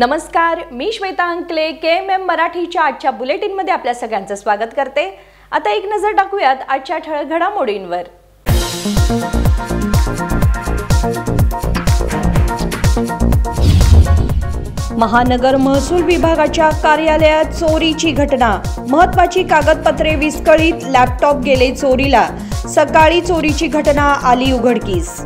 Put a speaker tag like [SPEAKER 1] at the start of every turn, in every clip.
[SPEAKER 1] नमस्कार, मी श्वेता अंकले KMM मराठीच्या आजच्या बुलेटिनमध्ये आपल्या सगळ्यांचं स्वागत करते। आता एक नजर टाकूयात आजच्या ठळक घडामोडींवर। महानगर महसूल विभागाच्या कार्यालयात चोरीची घटना। महत्त्वाची कागदपत्रे विस्कळीत, लॅपटॉप गेले चोरीला। सकाळी चोरीची घटना आली उघडकीस।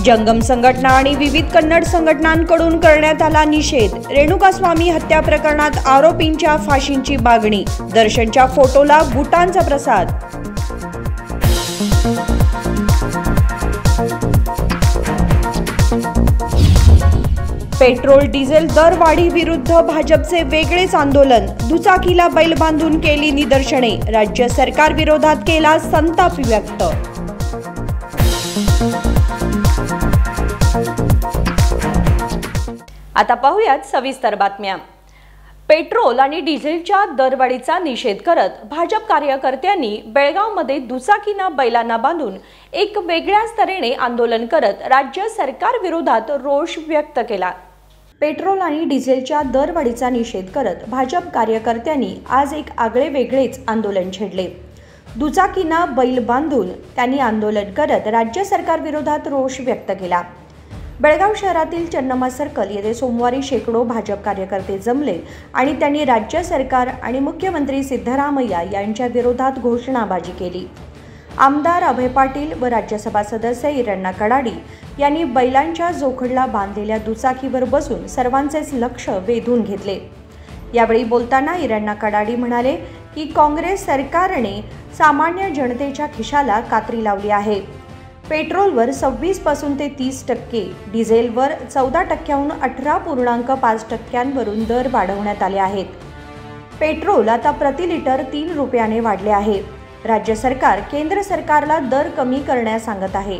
[SPEAKER 1] जंगम संघटना आणि विविध कन्नड संघटनांकडून करण्यात आला निषेध। रेणुकास्वामी हत्या प्रकरणात आरोपींच्या फाशींची मागणी। दर्शनच्या फोटोला बुटांचा प्रसाद। पेट्रोल डिझेल दरवाढी विरुद्ध भाजपचे वेगळेच आंदोलन। दुचाकीला बैल बांधून केली निदर्शने। राज्य सरकार विरोधात केला संताप व्यक्त। आता पाहूयात सविस्तर बातम्या। पेट्रोल आणि डिझेलच्या दरवाढीचा निषेध करत भाजप कार्यकर्त्यांनी बेळगावमध्ये दुचाकीना बैलांना बांधून एक वेगळ्याच तऱ्हेने आंदोलन करत राज्य सरकार विरोधात रोष व्यक्त केला। पेट्रोल आणि डिझेलच्या दरवाढीचा निषेध करत भाजप कार्यकर्त्यांनी आज एक आगळे वेगळेच आंदोलन छेडले। दुचाकीना बैल बांधून त्यांनी आंदोलन करत राज्य सरकार विरोधात रोष व्यक्त केला। बेळगाव शहरातील चन्नम्मा सर्कल येथे सोमवारी शेकडो भाजप कार्यकर्ते जमले आणि त्यांनी राज्य सरकार आणि मुख्यमंत्री सिद्धरामय्या यांच्या विरोधात घोषणाबाजी केली। आमदार अभय पाटील व राज्यसभा सदस्य इरण्णा कडाडी यांनी बैलांच्या जोखडला बांधलेल्या दुचाकीवर बसून सर्वांचेच लक्ष वेधून घेतले। यावेळी बोलताना इरण्णा कडाडी म्हणाले की काँग्रेस सरकारने सामान्य जनतेच्या खिशाला कात्री लावली आहे। पेट्रोलवर 26 पासून ते 30%, डिझेलवर 14% 18.5% वरून दर वाढवण्यात आले आहेत। पेट्रोल आता प्रति लिटर 3 रुपयाने वाढले आहे। राज्य सरकार केंद्र सरकारला दर कमी करण्यास सांगत आहे।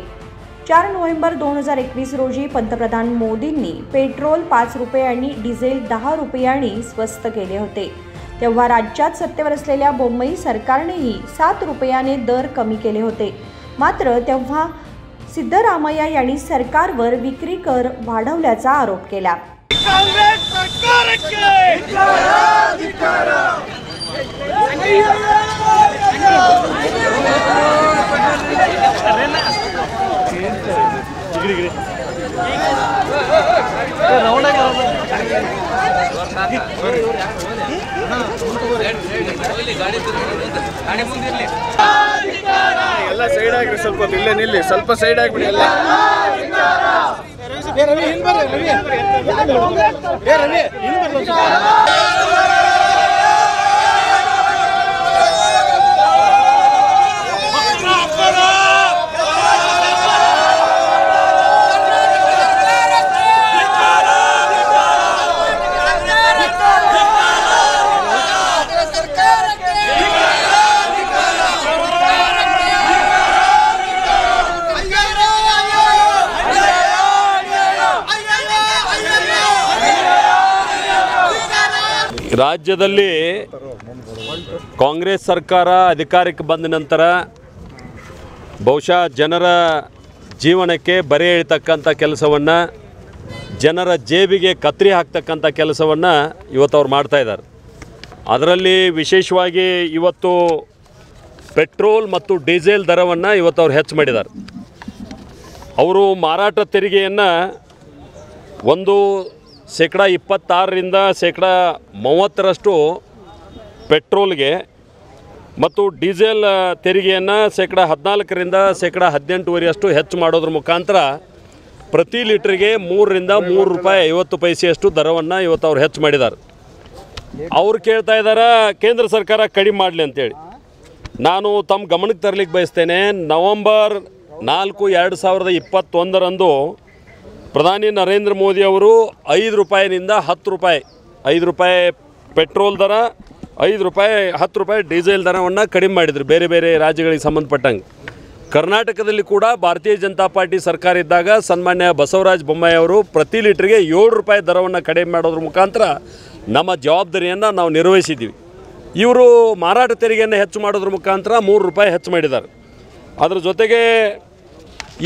[SPEAKER 1] 4 नोव्हेंबर 2021 रोजी पंतप्रधान मोदींनी पेट्रोल 5 रुपये आणि डिझेल 10 रुपयांनी स्वस्त केले होते। तेव्हा राज्यात सत्तेवर असलेल्या बोम्मई सरकारनेही 7 रुपयाने दर कमी केले होते। मात्र तेव्हा सिद्धरामय्या यांनी सरकारवर विक्री कर वाढवल्याचा आरोप केला।
[SPEAKER 2] काँग्रेस ಎಲ್ಲ ಸೈಡ್ ಆಗ್ರಿ, ಸ್ವಲ್ಪ ಇಲ್ಲೇ ನಿಲ್ಲಿ, ಸ್ವಲ್ಪ ಸೈಡ್ ಆಗ್ಬಿಡಿ ಎಲ್ಲ। ರವಿ ಹಿಂದ್ ಬರ್ರಿ, ರವಿ ಹಿಂದ್ ಬರ್ರಿ।
[SPEAKER 3] ರಾಜ್ಯದಲ್ಲಿ ಕಾಂಗ್ರೆಸ್ ಸರ್ಕಾರ ಅಧಿಕಾರಕ್ಕೆ ಬಂದ ನಂತರ ಬಹುಶಃ ಜನರ ಜೀವನಕ್ಕೆ ಬರೆ ಎಳೆತಕ್ಕಂಥ ಕೆಲಸವನ್ನು, ಜನರ ಜೇಬಿಗೆ ಕತ್ರಿ ಹಾಕ್ತಕ್ಕಂಥ ಕೆಲಸವನ್ನು ಇವತ್ತು ಅವ್ರು ಮಾಡ್ತಾ ಇದ್ದಾರೆ। ಅದರಲ್ಲಿ ವಿಶೇಷವಾಗಿ ಇವತ್ತು ಪೆಟ್ರೋಲ್ ಮತ್ತು ಡೀಸೆಲ್ ದರವನ್ನು ಇವತ್ತು ಅವ್ರು ಹೆಚ್ಚು ಮಾಡಿದ್ದಾರೆ। ಅವರು ಮಾರಾಟ ತೆರಿಗೆಯನ್ನು ಒಂದು 26% 30% ಪೆಟ್ರೋಲ್ಗೆ ಮತ್ತು ಡೀಸೆಲ್ ತೆರಿಗೆಯನ್ನು 14% 18% ಹೆಚ್ಚು ಮಾಡೋದ್ರ ಮುಖಾಂತರ ಪ್ರತಿ ಲೀಟ್ರಿಗೆ 3 ರಿಂದ 3 ರೂಪಾಯಿ 50 ಪೈಸೆಯಷ್ಟು ದರವನ್ನು ಇವತ್ತು ಅವ್ರು ಹೆಚ್ಚು ಮಾಡಿದ್ದಾರೆ। ಅವ್ರು ಕೇಳ್ತಾ ಇದ್ದಾರೆ ಕೇಂದ್ರ ಸರ್ಕಾರ ಕಡಿಮೆ ಮಾಡಲಿ ಅಂತೇಳಿ। ನಾನು ತಮ್ಮ ಗಮನಕ್ಕೆ ತರಲಿಕ್ಕೆ ಬಯಸ್ತೇನೆ, ನವೆಂಬರ್ 4, 2021 ಪ್ರಧಾನಿ ನರೇಂದ್ರ ಮೋದಿ ಅವರು 5 ರೂಪಾಯಿನಿಂದ 10 ರೂಪಾಯಿ, 5 ರೂಪಾಯಿ ಪೆಟ್ರೋಲ್ ದರ, 5 ರೂಪಾಯಿ 10 ರೂಪಾಯಿ ಡೀಸೆಲ್ ದರವನ್ನು ಕಡಿಮೆ ಮಾಡಿದರು ಬೇರೆ ಬೇರೆ ರಾಜ್ಯಗಳಿಗೆ ಸಂಬಂಧಪಟ್ಟಂಗೆ। ಕರ್ನಾಟಕದಲ್ಲಿ ಕೂಡ ಭಾರತೀಯ ಜನತಾ ಪಾರ್ಟಿ ಸರ್ಕಾರ ಇದ್ದಾಗ ಸನ್ಮಾನ್ಯ ಬಸವರಾಜ ಬೊಮ್ಮಾಯಿ ಅವರು ಪ್ರತಿ ಲೀಟರ್ಗೆ 7 ರೂಪಾಯಿ ದರವನ್ನು ಕಡಿಮೆ ಮಾಡೋದ್ರ ಮುಖಾಂತರ ನಮ್ಮ ಜವಾಬ್ದಾರಿಯನ್ನು ನಾವು ನಿರ್ವಹಿಸಿದ್ದೀವಿ। ಇವರು ಮಾರಾಟ ತೆರಿಗೆಯನ್ನು ಹೆಚ್ಚು ಮಾಡೋದ್ರ ಮುಖಾಂತರ 3 ರೂಪಾಯಿ ಹೆಚ್ಚು ಮಾಡಿದ್ದಾರೆ। ಅದರ ಜೊತೆಗೆ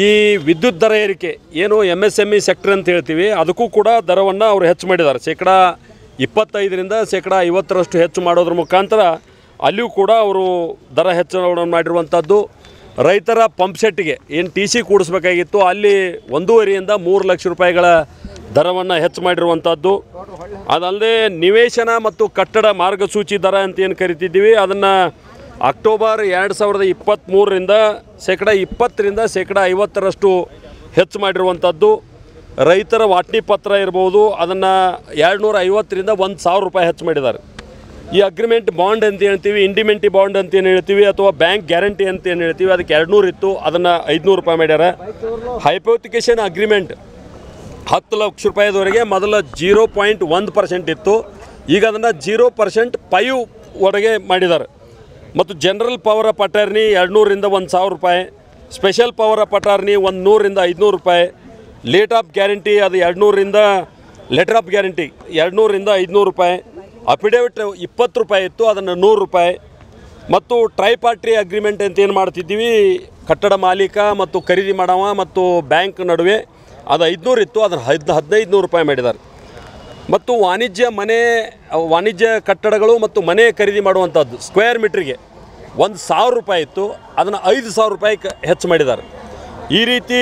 [SPEAKER 3] ಈ ವಿದ್ಯುತ್ ದರ ಏರಿಕೆ ಏನು MSME ಸೆಕ್ಟರ್ ಅಂತ ಹೇಳ್ತೀವಿ, ಅದಕ್ಕೂ ಕೂಡ ದರವನ್ನು ಅವರು ಹೆಚ್ಚು ಮಾಡಿದ್ದಾರೆ. 25% 50% ಹೆಚ್ಚು ಮಾಡೋದ್ರ ಮುಖಾಂತರ ಅಲ್ಲಿಯೂ ಕೂಡ ಅವರು ದರ ಹೆಚ್ಚಳವನ್ನು ಮಾಡಿರುವಂಥದ್ದು. ರೈತರ ಪಂಪ್ ಸೆಟ್ಗೆ ಏನು TC ಕೂಡಿಸ್ಬೇಕಾಗಿತ್ತು ಅಲ್ಲಿ 1.5 ರಿಂದ 3 ಲಕ್ಷ ರೂಪಾಯಿಗಳ ದರವನ್ನು ಹೆಚ್ಚು ಮಾಡಿರುವಂಥದ್ದು. ಅದಲ್ಲದೆ ನಿವೇಶನ ಮತ್ತು ಕಟ್ಟಡ ಮಾರ್ಗಸೂಚಿ ದರ ಅಂತ ಏನು ಕರಿತಿದ್ದೀವಿ ಅದನ್ನು ಅಕ್ಟೋಬರ್ 2023ರಿಂದ 20% 50% ಹೆಚ್ಚು ಮಾಡಿರುವಂಥದ್ದು. ರೈತರ ವಾಟ್ನಿ ಪತ್ರ ಇರ್ಬೋದು ಅದನ್ನು 250 ರಿಂದ 1,000 ರೂಪಾಯಿ ಹೆಚ್ಚು ಮಾಡಿದ್ದಾರೆ. ಈ ಅಗ್ರಿಮೆಂಟ್ ಬಾಂಡ್ ಅಂತ ಹೇಳ್ತೀವಿ, ಇಂಡಿಮೆಂಟಿ ಬಾಂಡ್ ಅಂತ ಏನು ಹೇಳ್ತೀವಿ ಅಥವಾ ಬ್ಯಾಂಕ್ ಗ್ಯಾರಂಟಿ ಅಂತ ಏನು ಹೇಳ್ತೀವಿ ಅದಕ್ಕೆ 200 ಇತ್ತು, ಅದನ್ನು 500 ರೂಪಾಯಿ ಮಾಡ್ಯಾರ. ಹೈಪೋಥಿಕೇಷನ್ ಅಗ್ರಿಮೆಂಟ್ 10 ಲಕ್ಷ ರೂಪಾಯಿದವರೆಗೆ ಮೊದಲು 0.1% ಇತ್ತು, ಈಗ ಅದನ್ನು 0% 5% ಮಾಡಿದ್ದಾರೆ. ಮತ್ತು ಜನರಲ್ ಪವರ್ ಆಫ್ ಅಟಾರ್ನಿ 200 ರಿಂದ 1,000 ರೂಪಾಯಿ, ಸ್ಪೆಷಲ್ ಪವರ್ ಆಫ್ ಅಟಾರ್ನಿ 100 ರಿಂದ 500 ರೂಪಾಯಿ, ಲೇಟ್ ಆಫ್ ಗ್ಯಾರಂಟಿ ಅದು 200 ರಿಂದ ಲೆಟರ್ ಆಫ್ ಗ್ಯಾರಂಟಿ 200 ರಿಂದ 500 ರೂಪಾಯಿ, ಅಫಿಡೇವಿಟ್ 20 ರೂಪಾಯಿ ಇತ್ತು ಅದನ್ನು 100 ರೂಪಾಯಿ. ಮತ್ತು ಟ್ರೈಪಾರ್ಟಿ ಅಗ್ರಿಮೆಂಟ್ ಅಂತ ಏನು ಮಾಡ್ತಿದ್ದೀವಿ ಕಟ್ಟಡ ಮಾಲೀಕ ಮತ್ತು ಖರೀದಿ ಮಾಡವ ಮತ್ತು ಬ್ಯಾಂಕ್ ನಡುವೆ ಅದು 500 ಇತ್ತು ಅದನ್ನು 1500 ರೂಪಾಯಿ ಮಾಡಿದ್ದಾರೆ. ಮತ್ತು ವಾಣಿಜ್ಯ ಕಟ್ಟಡಗಳು ಮತ್ತು ಮನೆ ಖರೀದಿ ಮಾಡುವಂಥದ್ದು ಸ್ಕ್ವೇರ್ ಮೀಟ್ರಿಗೆ 1,000 ರೂಪಾಯಿ ಇತ್ತು ಅದನ್ನು 5,000 ರೂಪಾಯಿ ಹೆಚ್ಚು ಮಾಡಿದ್ದಾರೆ. ಈ ರೀತಿ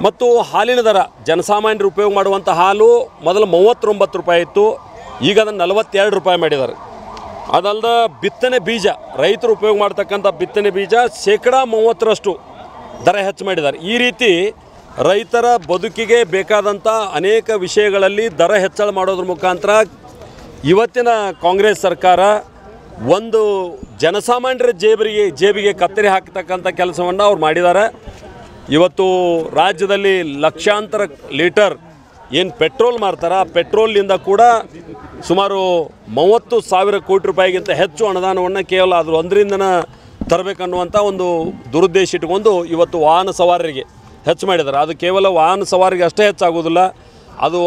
[SPEAKER 3] ಮತ್ತು ಹಾಲಿನ ದರ ಜನಸಾಮಾನ್ಯರು ಉಪಯೋಗ ಮಾಡುವಂಥ ಹಾಲು ಮೊದಲು 39 ರೂಪಾಯಿ ಇತ್ತು, ಈಗ ಅದನ್ನು 42 ರೂಪಾಯಿ ಮಾಡಿದ್ದಾರೆ. ಅದಲ್ಲದೆ ಬಿತ್ತನೆ ಬೀಜ ರೈತರು ಉಪಯೋಗ ಮಾಡ್ತಕ್ಕಂಥ ಬಿತ್ತನೆ ಬೀಜ 30% ದರ ಹೆಚ್ಚು ಮಾಡಿದ್ದಾರೆ. ಈ ರೀತಿ ರೈತರ ಬದುಕಿಗೆ ಬೇಕಾದಂಥ ಅನೇಕ ವಿಷಯಗಳಲ್ಲಿ ದರ ಹೆಚ್ಚಳ ಮಾಡೋದ್ರ ಮುಖಾಂತರ ಇವತ್ತಿನ ಕಾಂಗ್ರೆಸ್ ಸರ್ಕಾರ ಒಂದು ಜನಸಾಮಾನ್ಯರ ಜೇಬಿಗೆ ಕತ್ತರಿ ಹಾಕ್ತಕ್ಕಂಥ ಕೆಲಸವನ್ನು ಅವ್ರು ಮಾಡಿದ್ದಾರೆ. ಇವತ್ತು ರಾಜ್ಯದಲ್ಲಿ ಲಕ್ಷಾಂತರ ಲೀಟರ್ ಏನು ಪೆಟ್ರೋಲ್ ಮಾರ್ತಾರೆ ಆ ಪೆಟ್ರೋಲ್ನಿಂದ ಕೂಡ ಸುಮಾರು 30,000 ಕೋಟಿ ರೂಪಾಯಿಗಿಂತ ಹೆಚ್ಚು ಅನುದಾನವನ್ನು ಕೇವಲ ಅದ್ರ ಒಂದರಿಂದನ ತರಬೇಕನ್ನುವಂಥ ಒಂದು ದುರುದ್ದೇಶ ಇಟ್ಕೊಂಡು ಇವತ್ತು ವಾಹನ ಸವಾರರಿಗೆ ಹೆಚ್ಚು ಮಾಡಿದ್ದಾರೆ. ಅದು ಕೇವಲ ವಾಹನ ಸವಾರಿಗೆ ಅಷ್ಟೇ ಹೆಚ್ಚಾಗೋದಿಲ್ಲ, ಅದು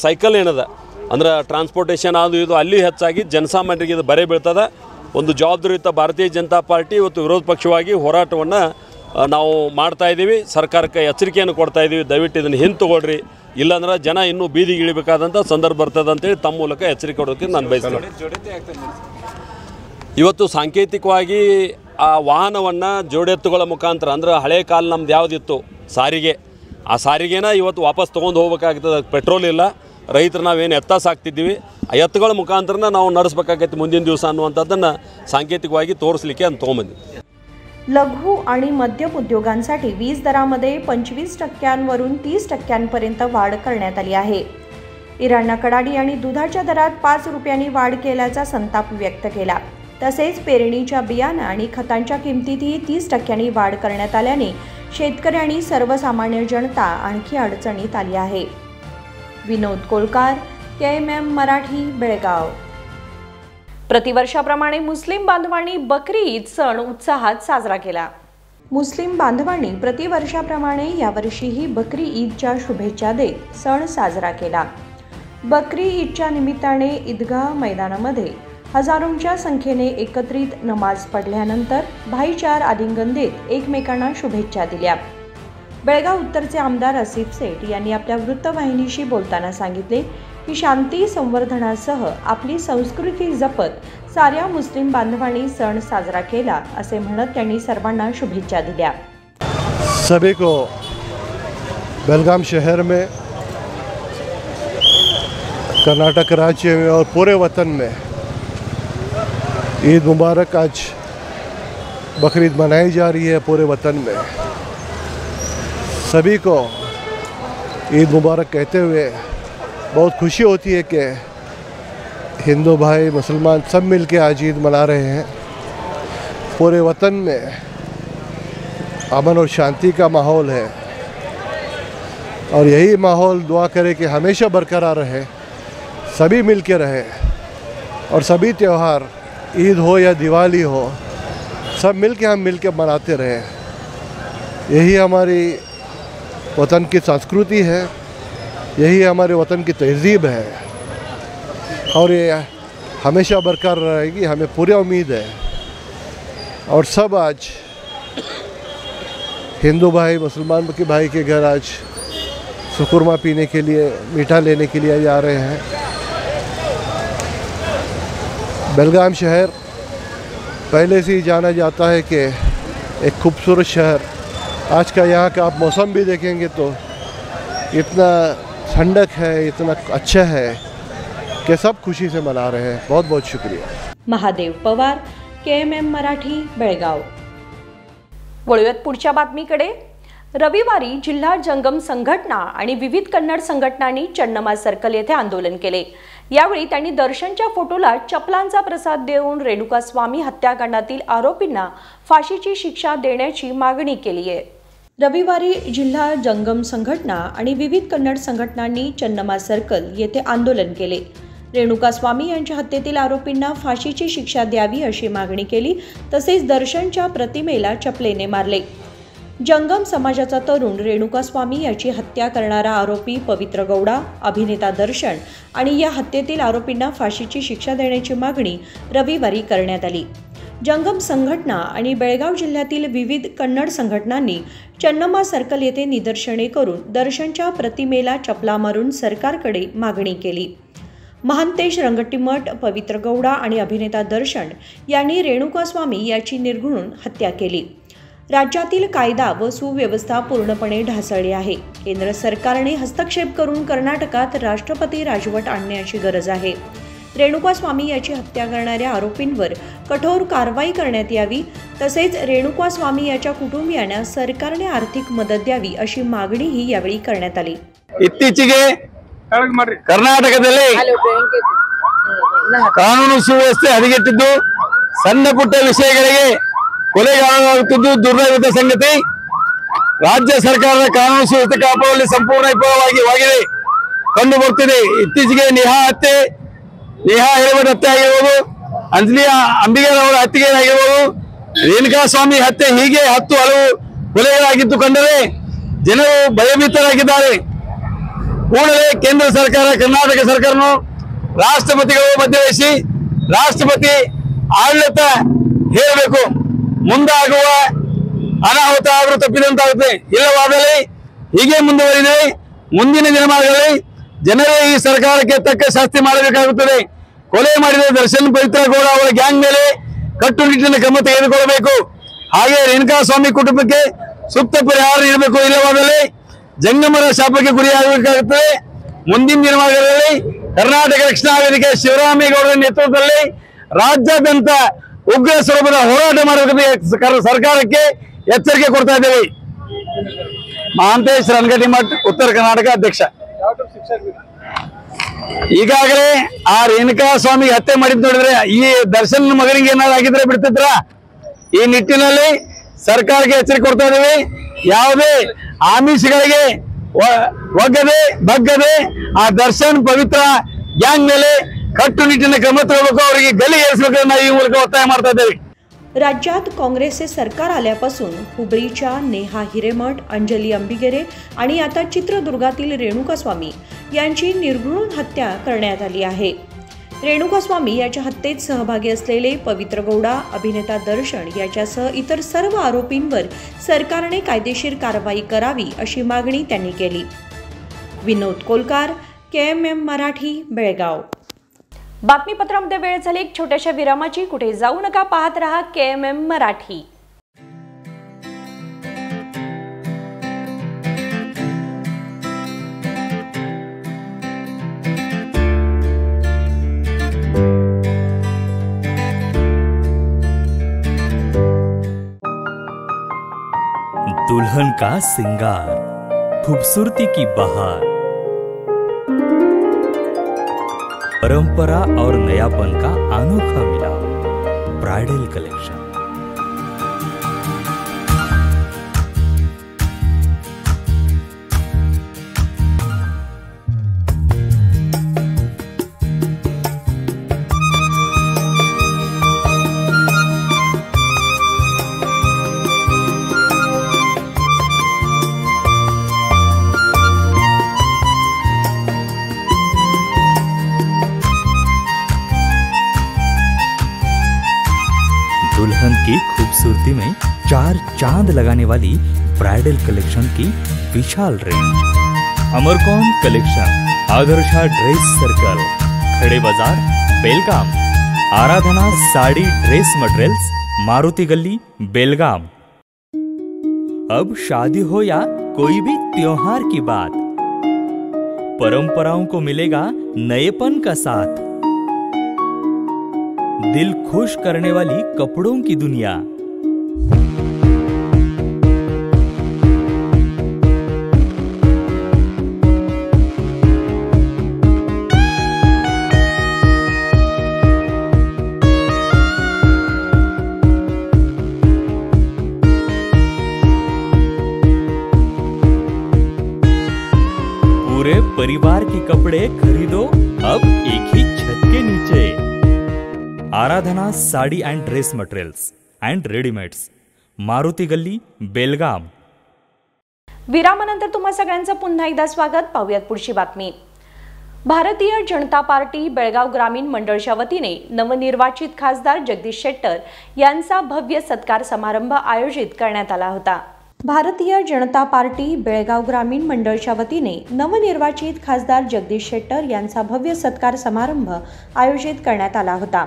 [SPEAKER 3] ಸೈಕಲ್ ಏನದ ಅಂದ್ರೆ ಟ್ರಾನ್ಸ್ಪೋರ್ಟೇಷನ್ ಅದು ಇದು ಅಲ್ಲಿ ಹೆಚ್ಚಾಗಿ ಜನಸಾಮಾನ್ಯರಿಗೆ ಇದು ಬರೆ ಬೀಳ್ತದೆ. ಒಂದು ಜವಾಬ್ದಾರಿಯುತ ಭಾರತೀಯ ಜನತಾ ಪಾರ್ಟಿ ಇವತ್ತು ವಿರೋಧ ಪಕ್ಷವಾಗಿ ಹೋರಾಟವನ್ನು ನಾವು ಮಾಡ್ತಾಯಿದ್ದೀವಿ, ಸರ್ಕಾರಕ್ಕೆ ಎಚ್ಚರಿಕೆಯನ್ನು ಕೊಡ್ತಾಯಿದ್ದೀವಿ, ದಯವಿಟ್ಟು ಇದನ್ನು ಹಿಂತುಕೊಳ್ರಿ, ಇಲ್ಲಾಂದ್ರೆ ಜನ ಇನ್ನೂ ಬೀದಿಗೆ ಇಳಿಬೇಕಾದಂಥ ಸಂದರ್ಭ ಬರ್ತದೆ ಅಂತೇಳಿ ತಮ್ಮ ಮೂಲಕ ಎಚ್ಚರಿಕೆ ಕೊಡೋದಕ್ಕೆ ನಾನು ಬಯಸ್ತೇನೆ. ಇವತ್ತು ಸಾಂಕೇತಿಕವಾಗಿ ಆ ವಾಹನವನ್ನು ಜೋಡೆತ್ತುಗಳ ಮುಖಾಂತರ ಅಂದ್ರೆ ಹಳೆ ಕಾಲ ನಮ್ದು ಯಾವುದಿತ್ತು ಸಾರಿಗೆ, ಆ ಸಾರಿಗೆನ ಇವತ್ತು ವಾಪಸ್ ತೊಗೊಂಡು ಹೋಗ್ಬೇಕಾಗ್ತದೆ. ಪೆಟ್ರೋಲ್ ಇಲ್ಲ, ರೈತರು ನಾವೇನು ಎತ್ತ ಸಾಕ್ತಿದ್ದೀವಿ ಆ ಎತ್ತುಗಳ ಮುಖಾಂತರನ ನಾವು ನಡೆಸಬೇಕಾಗೈತಿ ಮುಂದಿನ ದಿವಸ ಅನ್ನುವಂಥದ್ದನ್ನು ಸಾಂಕೇತಿಕವಾಗಿ ತೋರಿಸಲಿಕ್ಕೆ ಅಂತ ತೊಗೊಂಬಂದಿದ್ವಿ.
[SPEAKER 1] लघु आणि मध्यम उद्योगांसाठी वीज दरामध्ये 25% 30% वाढ करण्यात आली आहे. इराणनं कडाडी आणि दुधाच्या दरात 5 रुपयांनी वाढ केल्याचा संताप व्यक्त केला. तसेच पेरणीच्या बियाणं आणि खतांच्या किमतीतही 30% वाढ करण्यात आल्याने शेतकरी आणि सर्वसामान्य जनता आणखी अडचणीत आली आहे. विनोद कोलकार, KMM मराठी, बेळगाव. प्रतिवर्षाप्रमाणे मुस्लिम बांधवांनी बकरी ईद सण उत्साहात साजरा केला. मुस्लिम बांधवांनी प्रतिवर्षाप्रमाणे यावर्षीही बकरी ईदच्या शुभेच्छा देत सण साजरा केला. बकरी ईदच्या निमित्ताने ईदगाह मैदानामध्ये हजारोंच्या संख्येने एकत्रित नमाज पडल्यानंतर भाईचार आलिंगन देत एकमेकांना शुभेच्छा दिल्या. बेळगाव उत्तरचे आमदार आसिफ सेठ यांनी आपल्या वृत्तवाहिनीशी बोलताना सांगितले की शांती संवर्धनासह आपली संस्कृती जपत साऱ्या मुस्लिम बांधवांनी सण साजरा केला असे म्हणत त्यांनी सर्वांना शुभेच्छा दिल्या.
[SPEAKER 4] सभी को बेलगाम शहर में, कर्नाटक राज्य में और पूरे वतन में ईद मुबारक. आज बकरीद मनाई जा रही है पूरे वतन में. सभी को ईद मुबारक कहते हुए बहुत खुशी होती है कि हिंदू भाई मुसलमान सब मिल के आज ईद मना रहे हैं. पूरे वतन में अमन और शांति का माहौल है और यही माहौल दुआ करें कि हमेशा बरकरार रहे, सभी मिल के रहे और सभी त्यौहार ईद हो या दिवाली हो सब मिल के हम मिल के मनाते रहे. यही हमारी वतन की संस्कृति है, यही हमारे वतन की तहजीब है और ये हमेशा बरकरार रहेगी, हमें पूरी उम्मीद है. और सब आज हिंदू भाई मुसलमान के भाई के घर आज सुकुरमा पीने के लिए, मीठा लेने के लिए जा रहे हैं। बेलगाम शहर पहले से ही जाना जाता है कि एक खूबसूरत शहर। आज का यहाँ का आप मौसम भी देखेंगे तो इतना ठंडक है, इतना अच्छा है कि सब खुशी से मना रहे हैं। बहुत बहुत शुक्रिया।
[SPEAKER 1] महादेव पवार, KMM मराठी, बेळगाव। वळूयात पुढच्या बातमीकडे। रविवारी जिल्हा जंगम संघटना आणि विविध कन्नड संघटनांनी चन्नमा सर्कल येथे आंदोलन केले। यावेळी त्यांनी दर्शनच्या फोटोला चपलांचा प्रसाद देऊन रेणुकास्वामी हत्याकांडातील आरोपींना फाशीची शिक्षा देण्याची मागणी केली आहे। रविवारी जिल्हा जंगम संघटना आणि विविध कन्नड संघटनांनी चन्नमा सर्कल येथे आंदोलन केले। रेणुकास्वामी यांच्या हत्येतील आरोपींना फाशीची शिक्षा द्यावी अशी मागणी केली। तसेच दर्शनच्या प्रतिमेला चपलेने मारले। जंगम समाजाचा तरुण रेणुकास्वामी याची हत्या करणारा आरोपी पवित्र गौडा, अभिनेता दर्शन आणि या हत्येतील आरोपींना फाशीची शिक्षा देण्याची मागणी रविवारी करण्यात आली। जंगम संघटना आणि बेळगाव जिल्ह्यातील विविध कन्नड संघटनांनी चन्नमा सर्कल येथे निदर्शने करून दर्शनच्या प्रतिमेला चपला मारून सरकारकडे मागणी केली। महांतेश रंगट्टीमठ, पवित्र गौडा आणि अभिनेता दर्शन यांनी रेणुकास्वामी याची निर्घृण हत्या केली। राज्यातील कायदा व सुव्यवस्था पूर्णपणे ढासळली आहे। केंद्र सरकारने हस्तक्षेप करून कर्नाटकात राष्ट्रपती राजवट आणण्याची गरज आहे। रेणुकास्वामी याची हत्या करणाऱ्या आरोपींवर कठोर कारवाई करण्यात यावी। तसेच रेणुकास्वामी याच्या कुटुंबियांना सरकारने आर्थिक मदत द्यावी अशी मागणीही यावेळी करण्यात आली।
[SPEAKER 2] ಇತ್ತೀಚೆಗೆ ಕರ್ನಾಟಕದಲ್ಲಿ ಕಾನೂನು ಸುವ್ಯವಸ್ಥೆ ಹದಗೆಟ್ಟಿದ್ದು, ಸಣ್ಣ ಪುಟ್ಟ ವಿಷಯಗಳಿಗೆ ಕೊಲೆಗಾರರಾಗುತ್ತಿದ್ದು ದುರ್ದೈವದ ಸಂಗತಿ। ರಾಜ್ಯ ಸರ್ಕಾರದ ಕಾನೂನು ಸುವ್ಯವಸ್ಥೆ ಕಾಪಾಡುವಲ್ಲಿ ಸಂಪೂರ್ಣ ವಿಫಲವಾಗಿದೆ ಕಂಡು ಬರ್ತಿದೆ। ಇತ್ತೀಚೆಗೆ ನೇಹಾ ಹಿರೇಮಠ ಹತ್ಯೆ ಆಗಿರಬಹುದು, ಅಂಜಲಿ ಅಂಬಿಗರ್ ಅವರ ಹತ್ಯೆ ಆಗಿರಬಹುದು, ರೇಣುಕಾಸ್ವಾಮಿ ಹತ್ಯೆ, ಹೀಗೆ 10 ಹಲವು ಕೊಲೆಗಳಾಗಿದ್ದು ಕಂಡರೆ ಜನರು ಭಯಭೀತರಾಗಿದ್ದಾರೆ। ಕೂಡಲೇ ಕೇಂದ್ರ ಸರ್ಕಾರ, ಕರ್ನಾಟಕ ಸರ್ಕಾರನು ರಾಷ್ಟ್ರಪತಿಗಳು ಮಧ್ಯವಹಿಸಿ ರಾಷ್ಟ್ರಪತಿ ಆಡಳಿತ ಹೇಳಬೇಕು। ಮುಂದಾಗುವ ಅನಾಹುತ ಆದರೂ ತಪ್ಪಿದಂತಾಗುತ್ತೆ। ಇಲ್ಲವಾದಲ್ಲಿ ಹೀಗೆ ಮುಂದುವರಿದರೆ ಮುಂದಿನ ದಿನಮಾನಗಳಲ್ಲಿ ಜನರೇ ಈ ಸರ್ಕಾರಕ್ಕೆ ತಕ್ಕ ಶಾಸ್ತಿ ಮಾಡಬೇಕಾಗುತ್ತದೆ। ಕೊಲೆ ಮಾಡಿದ ದರ್ಶನ್, ಪವಿತ್ರ ಗೌಡ ಅವರ ಗ್ಯಾಂಗ್ ಮೇಲೆ ಕಟ್ಟುನಿಟ್ಟಿನ ಕ್ರಮ ತೆಗೆದುಕೊಳ್ಳಬೇಕು। ಹಾಗೆ ರೇಣುಕಾಸ್ವಾಮಿ ಕುಟುಂಬಕ್ಕೆ ಸೂಕ್ತ ಪರಿಹಾರ ನೀಡಬೇಕು। ಇಲ್ಲವಾದಲ್ಲಿ ಜಂಗಮರ ಶಾಪಕ್ಕೆ ಗುರಿಯಾಗಬೇಕಾಗುತ್ತದೆ। ಮುಂದಿನ ದಿನಮಾನಗಳಲ್ಲಿ ಕರ್ನಾಟಕ ರಕ್ಷಣಾ ವೇದಿಕೆ ಶಿವರಾಮೇಗೌಡರ ನೇತೃತ್ವದಲ್ಲಿ ರಾಜ್ಯಾದ್ಯಂತ ಉಗ್ರ ಸ್ವರೂಪದ ಹೋರಾಟ ಮಾಡಬೇಕು ಸರ್ಕಾರಕ್ಕೆ ಎಚ್ಚರಿಕೆ ಕೊಡ್ತಾ ಇದ್ದೇವೆ। ಮಹಾಂತೇಶ್ ರಂಗಟಿಮಠ್, ಉತ್ತರ ಕರ್ನಾಟಕ ಅಧ್ಯಕ್ಷ। ಈಗಾಗಲೇ ಆ ರೇಣುಕಾಸ್ವಾಮಿ ಹತ್ಯೆ ಮಾಡಿದ್ ನೋಡಿದ್ರೆ ಈ ದರ್ಶನ್ ಮಗನಿಗೆ ಏನಾದ್ರು ಆಗಿದ್ರೆ ಬಿಡ್ತಿದ್ರ? ಈ ನಿಟ್ಟಿನಲ್ಲಿ ಸರ್ಕಾರಕ್ಕೆ ಎಚ್ಚರಿಕೆ ಕೊಡ್ತಾ ಇದ್ದೇವೆ। ಯಾವುದೇ ಆಮಿಷಗಳಿಗೆ ಒಗ್ಗದೆ ಬಗ್ಗದೆ ಆ ದರ್ಶನ್, ಪವಿತ್ರ ಗ್ಯಾಂಗ್ ಮೇಲೆ ಕಟ್ಟುನಿಟ್ಟಿನ ಕ್ರಮ ತಗೋಬೇಕು, ಅವರಿಗೆ ಗಲ್ಲಿ ಏರಿಸಬೇಕು ನಾವು ಈ ಮೂಲಕ ಒತ್ತಾಯ ಮಾಡ್ತಾ ಇದ್ದೇವೆ।
[SPEAKER 1] राज्यात काँग्रेसचे सरकार आल्यापासून हुबळीच्या नेहा हिरेमठ, अंजली अंबिगेरे आणि आता चित्रदुर्गातील रेणुकास्वामी यांची निर्घृण हत्या करण्यात आली आहे। रेणुकास्वामी याच्या हत्येत सहभागी असलेले पवित्र गौडा, अभिनेता दर्शन याच्यासह इतर सर्व आरोपींवर सरकारने कायदेशीर कारवाई करावी अशी मागणी त्यांनी केली। विनोद कोलकार, KMM मराठी, बेळगाव। बातमीपत्रामध्ये वेळ झाली एक छोट्याशा विरामाची। कुठे जाऊ नका, पाहत रहा KMM मराठी।
[SPEAKER 5] दुल्हन का सिंगार, खूबसूरती की बहार, परंपरा और नयापन का अनोखा मिलाप, ब्राइडल कलेक्शन। दुल्हन की खूबसूरती में 4 चांद लगाने वाली ब्राइडल कलेक्शन की विशाल रेंज। अमरकौन collection, Adarsha dress circle, Khade Bazar, Belgaum. Aradhana sari dress materials, Maruti Galli, Belgaum. अब शादी हो या कोई भी त्योहार की बात, परंपराओं को मिलेगा नएपन का साथ। दिल खुश करने वाली कपड़ों की दुनिया। पूरे परिवार के कपड़े खरीदो अब एक ही छत के नीचे। Aradhana sari and dress materials and readymades, Maruti Galli, Belgaum.
[SPEAKER 1] विरामानंतर तुम्हा सगळ्यांचं पुन्हा एकदा स्वागत। पाहूयात पुढची बातमी। भारतीय जनता पार्टी बेळगाव ग्रामीण मंडळच्या वतीने नवनिर्वाचित खासदार जगदीश शेट्टर यांचा भव्य सत्कार समारंभ आयोजित करण्यात आला होता। भारतीय जनता पार्टी बेळगाव ग्रामीण मंडळच्या वतीने नवनिर्वाचित खासदार जगदीश शेट्टर यांचा भव्य सत्कार समारंभ आयोजित करण्यात आला होता।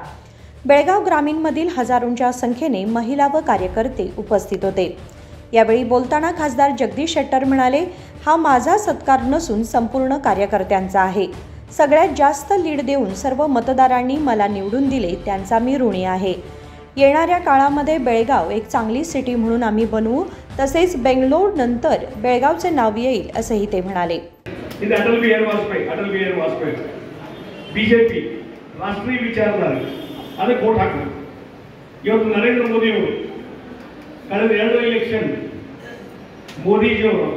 [SPEAKER 1] बेळगाव ग्रामीणमधील हजारोंच्या संख्येने महिला व कार्यकर्ते उपस्थित होते। यावेळी बोलताना खासदार जगदीश शेट्टर म्हणाले, हा माझा सत्कार नसून संपूर्ण कार्यकर्त्यांचा आहे। सगळ्यात जास्त लीड देऊन सर्व मतदारांनी मला निवडून दिले, त्यांचा मी ऋणी आहे। येणाऱ्या काळामध्ये बेळगाव एक चांगली सिटी म्हणून आम्ही बनवू, तसेच बेंगलोर नंतर बेळगावचे नाव येईल असेही ते म्हणाले।
[SPEAKER 6] अटल बिहारी वाजपेयी बीजेपी राष्ट्रीय विचारधारे ಅದಕ್ಕೆ ವೋಟ್ ಹಾಕಬೇಕು। ಇವತ್ತು ನರೇಂದ್ರ ಮೋದಿ ಅವರು ಕಳೆದ 2 ಎಲೆಕ್ಷನ್ ಮೋದಿಜಿಯವರು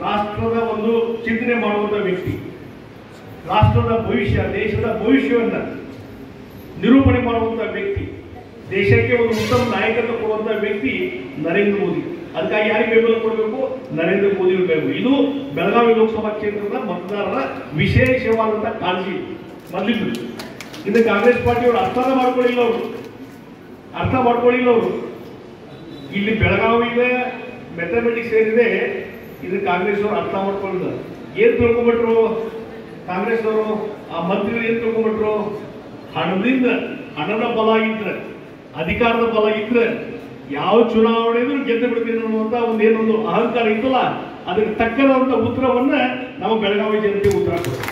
[SPEAKER 6] ರಾಷ್ಟ್ರದ ಒಂದು ಚಿಂತನೆ ಮಾಡುವಂಥ ವ್ಯಕ್ತಿ, ರಾಷ್ಟ್ರದ ಭವಿಷ್ಯ, ದೇಶದ ಭವಿಷ್ಯವನ್ನು ನಿರೂಪಣೆ ಮಾಡುವಂಥ ವ್ಯಕ್ತಿ, ದೇಶಕ್ಕೆ ಒಂದು ಉತ್ತಮ ನಾಯಕತ್ವ ಕೊಡುವಂಥ ವ್ಯಕ್ತಿ ನರೇಂದ್ರ ಮೋದಿ। ಅದಕ್ಕಾಗಿ ಯಾರಿಗೆ ಬೆಂಬಲ ಕೊಡಬೇಕು? ನರೇಂದ್ರ ಮೋದಿ ಬೆಂಬಲ। ಇದು ಬೆಳಗಾವಿ ಲೋಕಸಭಾ ಕ್ಷೇತ್ರದ ಮತದಾರರ ವಿಶೇಷವಾದಂಥ ಕಾಳಜಿ ಮೊದಲಿದ್ದು। ಇದು ಕಾಂಗ್ರೆಸ್ ಪಾರ್ಟಿಯವರು ಅರ್ಥ ಮಾಡ್ಕೊಳ್ಳಿಲ್ಲ ಅವರು ಇಲ್ಲಿ ಬೆಳಗಾವಿಗೆ ಮೆಥಮೆಟಿಕ್ಸ್ ಏನಿದೆ ಇದು ಕಾಂಗ್ರೆಸ್ ಅವರು ಅರ್ಥ ಮಾಡ್ಕೊಳ್ಳಿಲ್ಲ। ಏನು ತಿಳ್ಕೊಂಡ್ಬಿಟ್ರು ಕಾಂಗ್ರೆಸ್ ಅವರು? ಆ ಮಂತ್ರಿಗಳು ಏನು ತಿಳ್ಕೊಂಡ್ಬಿಟ್ರು? ಹಣದ ಬಲ ಇದ್ರೆ, ಅಧಿಕಾರದ ಬಲ ಇದ್ರೆ ಯಾವ ಚುನಾವಣೆ ಗೆದ್ದು ಬಿಡ್ತೀನಿ ಅನ್ನುವಂತ ಒಂದೇನೊಂದು ಅಹಂಕಾರ ಇತ್ತಲ್ಲ, ಅದಕ್ಕೆ ತಕ್ಕದಂತ ಉತ್ತರವನ್ನ ನಮ್ಮ ಬೆಳಗಾವಿ ಜನತೆ ಉತ್ತರ ಕೊಡ್ತಾರೆ।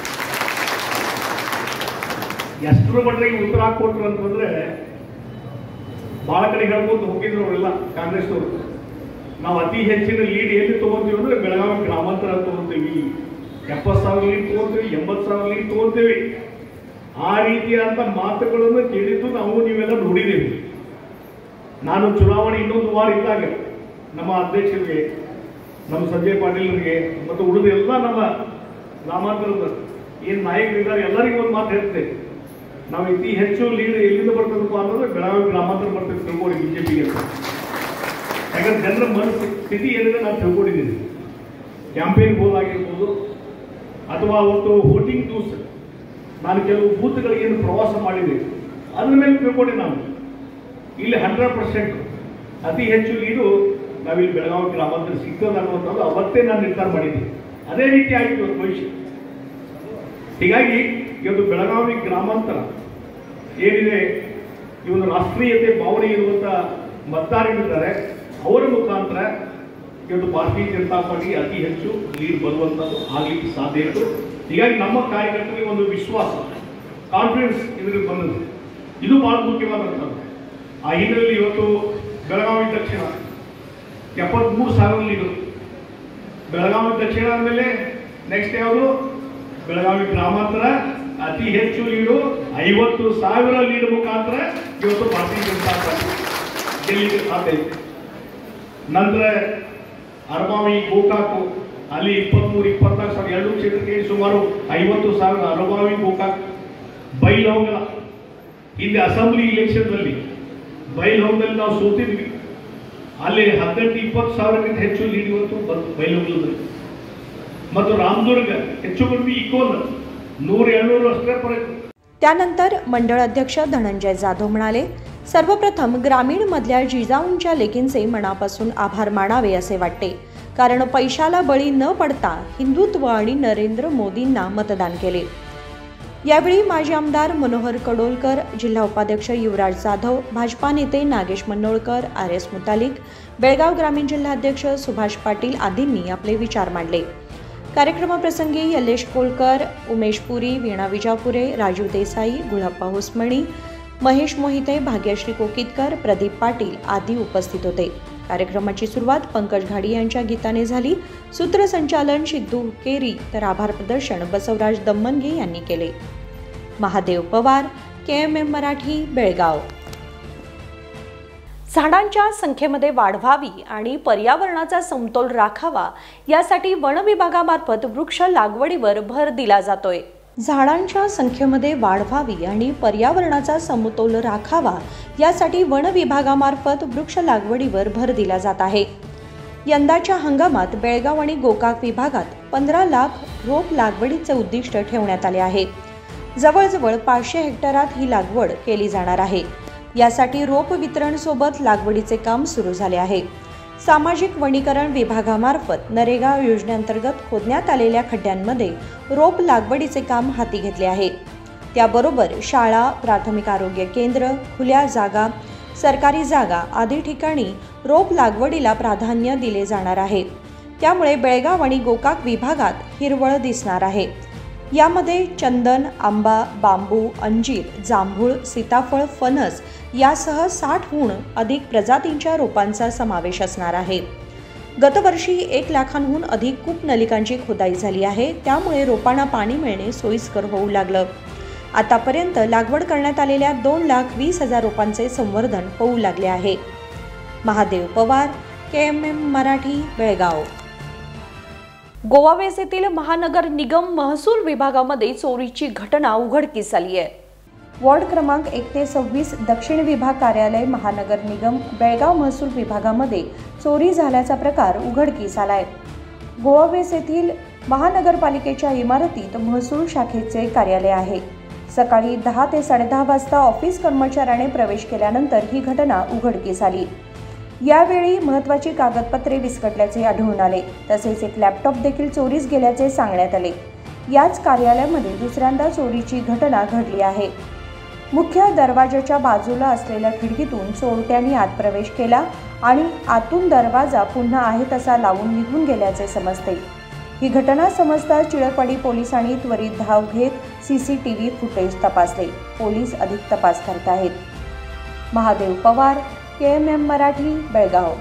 [SPEAKER 6] ಎಷ್ಟರ ಮಟ್ಟಿಗೆ ಉತ್ತರ ಕೊಟ್ಟರು ಅಂತಂದ್ರೆ ಬಹಳ ಕಡೆ ಹೇಳ್ಕೊಂಡು ಹೋಗಿದ್ರು ಅವರೆಲ್ಲ ಕಾಂಗ್ರೆಸ್ನವರು। ನಾವು ಅತಿ ಹೆಚ್ಚಿನ ಲೀಡ್ ಎಲ್ಲಿ ತಗೊಂತೀವಿ ಅಂದ್ರೆ ಬೆಳಗಾವಿ ಗ್ರಾಮಾಂತರ ತಗೊಂತೀವಿ, 70,000 ಲೀಡ್ ತಗೊಂತೀವಿ, 80,000 ಲೀಡ್ ತಗೊಂತೀವಿ। ಆ ರೀತಿಯಾದ ಮಾತುಗಳನ್ನು ಕೇಳಿದ್ದು ನಾವು ನೀವೆಲ್ಲ ನೋಡಿದ್ದೀವಿ। ನಾನು ಚುನಾವಣೆ ಇನ್ನೊಂದು ವಾರ ಇದ್ದಾಗ ನಮ್ಮ ಅಧ್ಯಕ್ಷರಿಗೆ, ನಮ್ಮ ಸಂಜಯ್ ಪಾಟೀಲ್ರಿಗೆ ಮತ್ತು ಉಳಿದ ಎಲ್ಲ ನಮ್ಮ ಗ್ರಾಮಾಂತರದ ಏನು ನಾಯಕರಿದ್ದಾರೆ ಎಲ್ಲರಿಗೂ ಒಂದು ಮಾತು ಹೇಳ್ತೇವೆ, ನಾವು ಅತಿ ಹೆಚ್ಚು ಲೀಡ್ ಎಲ್ಲಿಂದ ಬರ್ತದಪ್ಪ ಅನ್ನೋದು ಬೆಳಗಾವಿ ಗ್ರಾಮಾಂತರ ಬರ್ತದೆ ತಿಳ್ಕೊಳ್ಳಿ ಬಿಜೆಪಿಗೆ। ಯಾಕಂದ್ರೆ ಜನರ ಸ್ಥಿತಿ ಏನಿದೆ ನಾವು ತಿಳ್ಕೊಂಡಿದ್ದೀವಿ। ಕ್ಯಾಂಪೇನ್ ಹೋದಾಗಿರ್ಬೋದು ಅಥವಾ ಅವತ್ತು ವೋಟಿಂಗ್ ದಿವಸ ನಾನು ಕೆಲವು ಬೂತ್ಗಳಿಗೆ ಏನು ಪ್ರವಾಸ ಮಾಡಿದೆ ಅದ್ರ ಮೇಲೆ ತಿಳ್ಕೊಂಡೆ ನಾನು ಇಲ್ಲಿ 100% ಅತಿ ಹೆಚ್ಚು ಲೀಡು ನಾವಿಲ್ಲಿ ಬೆಳಗಾವಿ ಗ್ರಾಮಾಂತರ ಸಿಗ್ತದೆ ಅನ್ನುವಂಥದ್ದು ಅವತ್ತೇ ನಾನು ನಿರ್ಧಾರ ಮಾಡಿದ್ದೆ। ಅದೇ ರೀತಿ ಆಯಿತು ಇವತ್ತು ಭವಿಷ್ಯ। ಹೀಗಾಗಿ ಇವತ್ತು ಬೆಳಗಾವಿ ಗ್ರಾಮಾಂತರ ಏನಿದೆ ಈ ಒಂದು ರಾಷ್ಟ್ರೀಯತೆ ಭಾವನೆ ಇರುವಂಥ ಮತದಾರರಿದ್ದಾರೆ, ಅವರ ಮುಖಾಂತರ ಇವತ್ತು ಭಾರತೀಯ ಜನತಾ ಪಾರ್ಟಿಗೆ ಅತಿ ಹೆಚ್ಚು ಲೀಡ್ ಬರುವಂಥದ್ದು ಆಗಲಿಕ್ಕೆ ಸಾಧ್ಯ ಇತ್ತು। ಹೀಗಾಗಿ ನಮ್ಮ ಕಾರ್ಯಕರ್ತರಿಗೆ ಒಂದು ವಿಶ್ವಾಸ, ಕಾನ್ಫಿಡೆನ್ಸ್ ಇದರಲ್ಲಿ ಬಂದದ್ದು, ಇದು ಬಹಳ ಮುಖ್ಯವಾದಂಥದ್ದು। ಆ ಹಿನ್ನೆಲೆಯಲ್ಲಿ ಇವತ್ತು ಬೆಳಗಾವಿ ದಕ್ಷಿಣ 73,000 ಲೀಡು, ಬೆಳಗಾವಿ ದಕ್ಷಿಣ ಆದಮೇಲೆ ನೆಕ್ಸ್ಟ್ ಯಾವುದು? ಬೆಳಗಾವಿ ಗ್ರಾಮಾಂತರ ಅತಿ ಹೆಚ್ಚು ಲೀಡು 50,000 ಲೀಡ್ ಮುಖಾಂತರ ಇವತ್ತು ಭಾರತೀಯ ಜನತಾ ಪಾರ್ಟಿ ಗೆಲ್ಲಿಗೆ ಸಾಧ್ಯ ಇದೆ। ನಂತರ ಅರಬಾವಿ, ಗೋಕಾಕು ಅಲ್ಲಿ 23-24,000 ಎರಡು ಕ್ಷೇತ್ರಕ್ಕೆ ಸುಮಾರು 50,000 ಅರಬಾವಿ, ಗೋಕಾಕ್, ಬೈಲಹೊಂಗಲ ಹಿಂದೆ ಅಸೆಂಬ್ಲಿ ಇಲೆಕ್ಷನ್ನಲ್ಲಿ ಬೈಲಹೊಂಗಲದಲ್ಲಿ ನಾವು ಸೋತಿದ್ವಿ, ಅಲ್ಲಿ 18-20,000ಕ್ಕಿಂತ ಹೆಚ್ಚು ಲೀಡ್ ಇವತ್ತು ಬಂತು ಬೈಲಹೊಂಗಲದಲ್ಲಿ। ಮತ್ತು ರಾಮದುರ್ಗ ಹೆಚ್ಚು ಕಡಿಮೆ ಈಕ್ವಲ್ 100-200 ಅಷ್ಟೇ ಪರಕ್।
[SPEAKER 1] त्यानंतर मंडळ अध्यक्ष धनंजय जाधव म्हणाले, सर्वप्रथम ग्रामीण मधल्या जिजाऊंच्या लेकींचे मनापासून आभार मानावे असे वाटते, कारण पैशाला बळी न पडता हिंदुत्व आणि नरेंद्र मोदींना मतदान केले। यावेळी माजी आमदार मनोहर कडोलकर, जिल्हा उपाध्यक्ष युवराज जाधव, भाजपा नेते नागेश मन्नोळकर, RS मुतालिक, बेळगाव ग्रामीण जिल्हाध्यक्ष सुभाष पाटील आदींनी आपले विचार मांडले। कार्यक्रमाप्रसंगी यल्लेश कोळकर, उमेश पुरी, वीणा विजापुरे, राजू देसाई, गुळप्पा हुसमणी, महेश मोहिते, भाग्यश्री कोकितकर, प्रदीप पाटील आदी उपस्थित होते। कार्यक्रमाची सुरुवात पंकज घाडी यांच्या गीताने झाली। सूत्रसंचालन सिद्धू हुक्केरी तर आभार प्रदर्शन बसवराज दम्मनगे यांनी केले। महादेव पवार, KMM मराठी, बेळगाव। झाडांच्या संख्येमध्ये वाढ व्हावी आणि पर्यावरणाचा समतोल राखावा यासाठी वन विभागामार्फत वृक्ष लागवडीवर भर दिला जातोय। झाडांच्या संख्येमध्ये वाढ व्हावी आणि पर्यावरणाचा समतोल राखावा यासाठी वन विभागामार्फत वृक्ष लागवडीवर भर दिला जात आहे। यंदाच्या हंगामात बेळगाव आणि गोकाक विभागात 15 लाख रोप लागवडीचे उद्दिष्ट ठेवण्यात आले आहे। जवळजवळ 500 हेक्टरात ही लागवड केली जाणार आहे। यासाठी रोप वितरण सोबत लागवडीचे काम सुरू झाले आहे। सामाजिक वनीकरण विभागामार्फत नरेगा योजनेअंतर्गत खोदण्यात आलेल्या खड्ड्यांमध्ये रोप लागवडीचे काम हाती घेतले आहे। त्याबरोबर शाळा, प्राथमिक आरोग्य केंद्र, खुल्या जागा, सरकारी जागा आदी ठिकाणी रोप लागवडीला प्राधान्य दिले जाणार आहे। त्यामुळे बेळगाव आणि गोकाक विभागात हिरवळ दिसणार आहे। यामध्ये चंदन, आंबा, बांबू, अंजीर, जांभूळ, सीताफळ, फणस यासह 60हून अधिक प्रजातींच्या रोपांचा समावेश असणार आहे। गतवर्षी 1 लाखांहून अधिक कूपनलिकांची खोदाई झाली आहे। त्यामुळे रोपांना पाणी मिळणे सोयीस्कर होऊ लागलं। आतापर्यंत लागवड करण्यात आलेल्या 2,20,000 रोपांचे संवर्धन होऊ लागले आहे। महादेव पवार, KMM मराठी, बेळगाव। गोवावेस येथील महानगर निगम महसूल विभागामध्ये चोरीची घटना उघडकीस आली आहे। वॉर्ड क्रमांक 1 ते 26 दक्षिण विभाग कार्यालय महानगर निगम बेळगाव महसूल विभागामध्ये चोरी झाल्याचा प्रकार उघडकीस आलाय। गोवावेस येथील महानगरपालिकेच्या इमारतीत महसूल शाखेचे कार्यालय आहे। सकाळी 10 ते 10:30 वाजता ऑफिस कर्मचाऱ्याने प्रवेश केल्यानंतर ही घटना उघडकीस आली। यावेळी महत्त्वाची कागदपत्रे विस्कटल्याचे आढळून आले। तसेच एक लॅपटॉप देखील चोरीस गेल्याचे सांगण्यात आले। याच कार्यालयामध्ये दुसऱ्यांदा चोरीची घटना घडली आहे। मुख्य दरवाजाच्या बाजूला असलेल्या खिडकीतून चोरट्यांनी आत प्रवेश केला आणि आतून दरवाजा पुन्हा आहे तसा लावून निघून गेल्याचे समजते। ही घटना समजता चिळपाडी पोलिसांनी त्वरित धाव घेत CCTV फुटेज तपासले। पोलीस अधिक तपास करत आहेत। महादेव पवार, KMM मराठी, बेळगाव।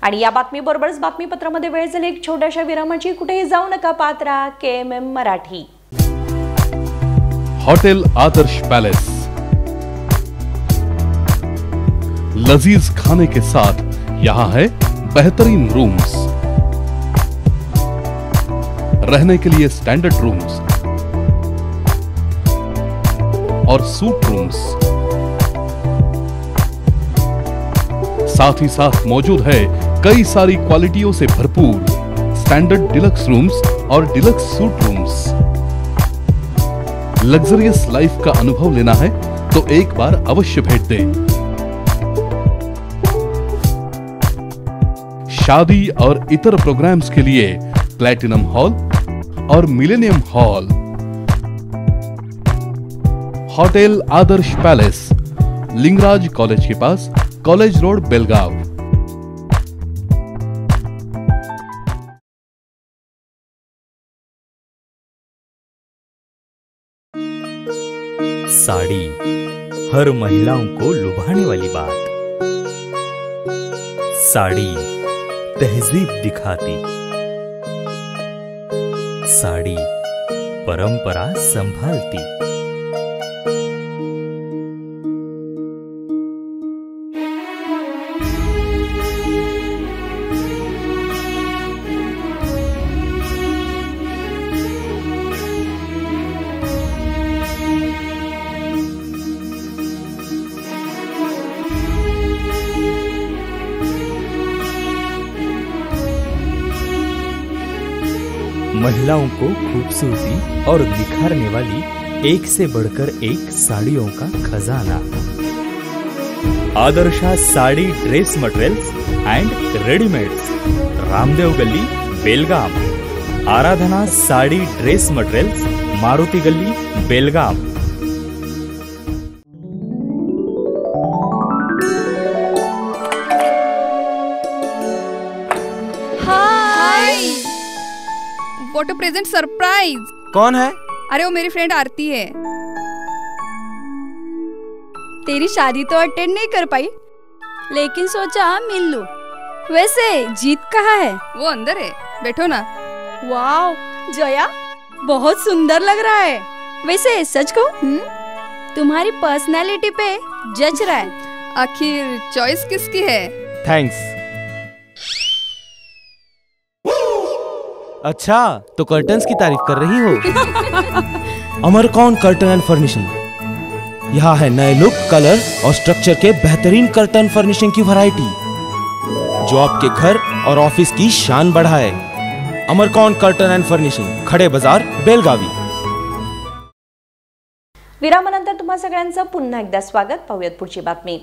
[SPEAKER 1] आणि या बातमीबरोबरच बातमीपत्रामध्ये वेळ झाली एक छोट्याशा विरामाची। कुठेही जाऊ नका, पाहत रहा KMM Marathi.
[SPEAKER 7] Hotel Adarsh palace, लजीज खाने के साथ यहाँ है बेहतरीन रूम्स, रहने के लिए स्टैंडर्ड रूम्स और सूट रूम्स, साथ ही साथ मौजूद है कई सारी क्वालिटियों से भरपूर स्टैंडर्ड डिलक्स रूम्स और डिलक्स सूट रूम्स। लग्जरियस लाइफ का अनुभव लेना है तो एक बार अवश्य भेंट दें। शादी और इतर प्रोग्राम्स के लिए प्लैटिनम हॉल और millennium hall. Hotel Adarsh palace, Lingaraj college के पास, कॉलेज रोड, बेलगाव।
[SPEAKER 5] साड़ी हर महिलाओं को लुभाने वाली बात। साड़ी तहजीब दिखाती, साड़ी परंपरा संभालती। महिलाओं को खूबसूरती और निखारने वाली एक से बढ़कर एक साड़ियों का खजाना। Adarsha sari dress materials and readymades, Ramdev Galli Belgaum. Aradhana sari dress materials, Maruti Galli Belgaum.
[SPEAKER 8] What a present surprise.
[SPEAKER 9] कौन है?
[SPEAKER 8] अरे वो मेरी फ्रेंड आरती है.
[SPEAKER 10] तेरी शादी तो अटेंड नहीं कर पाई, लेकिन सोचा मिल लूं. वैसे जीत कहाँ है?
[SPEAKER 8] वो अंदर है, बैठो ना.
[SPEAKER 10] वाव जया, बहुत सुंदर लग रहा है. वैसे सच कहूं, तुम्हारी पर्सनालिटी पे जज रहा है.
[SPEAKER 8] आखिर चॉइस किसकी है?
[SPEAKER 9] थैंक्स. अच्छा, तो कर्टन्स की तारीफ कर रही हो? अमरकौन कर्टन एंड फर्निशिंग. यहाँ है नए लुक, कलर और स्ट्रक्चर के बेहतरीन कर्टन फर्निशिंग की वैरायटी जो आपके घर और ऑफिस की शान बढ़ाए. अमरकौन कर्टन एंड फर्निशिंग, खडे बाजार, बेलगावी.
[SPEAKER 1] विरामानंतर तुम्हा सगळ्यांचं पुन्हा एकदा स्वागत. पाहूयात पुढची बातमी.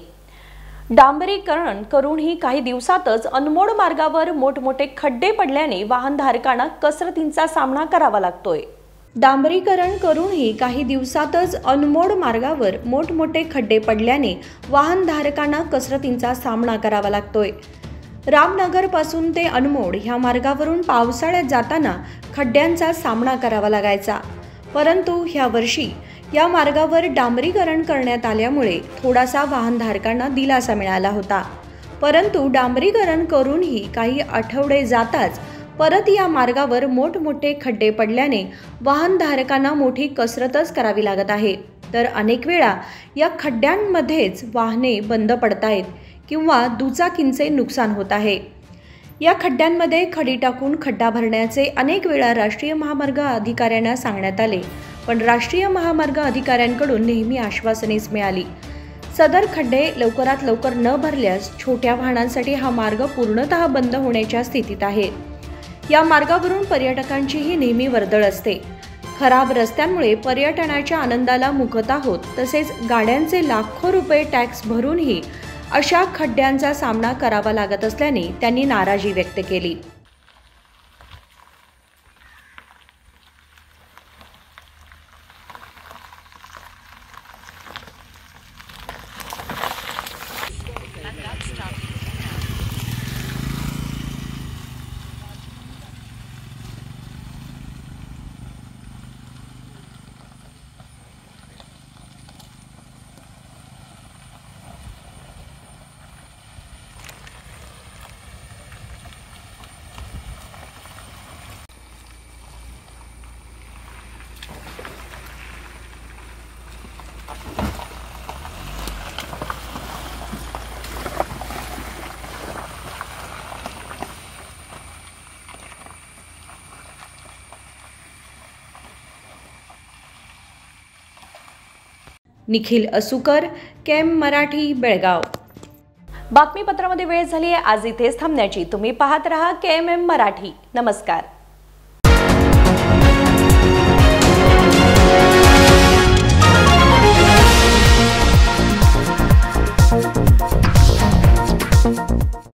[SPEAKER 1] डांबरीकरण करूनही काही दिवसातच अनमोड मार्गावर मोठमोठे खड्डे पडल्याने वाहनधारकांना कसरतींचा सामना करावा लागतोय. डांबरीकरण करूनही काही दिवसातच अनमोड मार्गावर मोठमोठे खड्डे पडल्याने वाहनधारकांना कसरतींचा सामना करावा लागतोय. रामनगर पासून ते अनमोड ह्या मार्गावरून पावसाळ्यात जाताना खड्ड्यांचा सामना करावा लागायचा. परंतु ह्या वर्षी या मार्गावर डांबरीकरण करण्यात आल्यामुळे थोडासा वाहनधारकांना दिलासा मिळाला होता. परंतु डांबरीकरण करूनही काही आठवडे जाताच परत या मार्गावर मोठमोठे खड्डे पडल्याने वाहनधारकांना मोठी कसरतच करावी लागत आहे. तर अनेक वेळा या खड्ड्यांमध्येच वाहने बंद पडतायत किंवा दुचाकींचे नुकसान होत आहे. या खड्ड्यांमध्ये खडी टाकून खड्डा भरण्याचे अनेक वेळा राष्ट्रीय महामार्ग अधिकाऱ्यांना सांगण्यात आले, पण राष्ट्रीय महामार्ग अधिकाऱ्यांकडून नेहमी आश्वासनेच मिळाली. सदर खड्डे लवकरात लवकर न भरल्यास छोट्या वाहनांसाठी हा मार्ग पूर्णतः बंद होण्याच्या स्थितीत आहे. या मार्गावरून पर्यटकांचीही नेहमी वर्दळ असते. खराब रस्त्यांमुळे पर्यटनाच्या आनंदाला मुकत आहोत, तसेच गाड्यांचे लाखो रुपये टॅक्स भरूनही अशा खड्ड्यांचा सामना करावा लागत असल्याने त्यांनी नाराजी व्यक्त केली. निखिल असुकर, केम मराठी, बेळगाव. बातमीपत्रामध्ये वेळ झाली आहे आज इथेच थांबण्याची. तुम्ही पाहत रहा KMM मराठी. नमस्कार.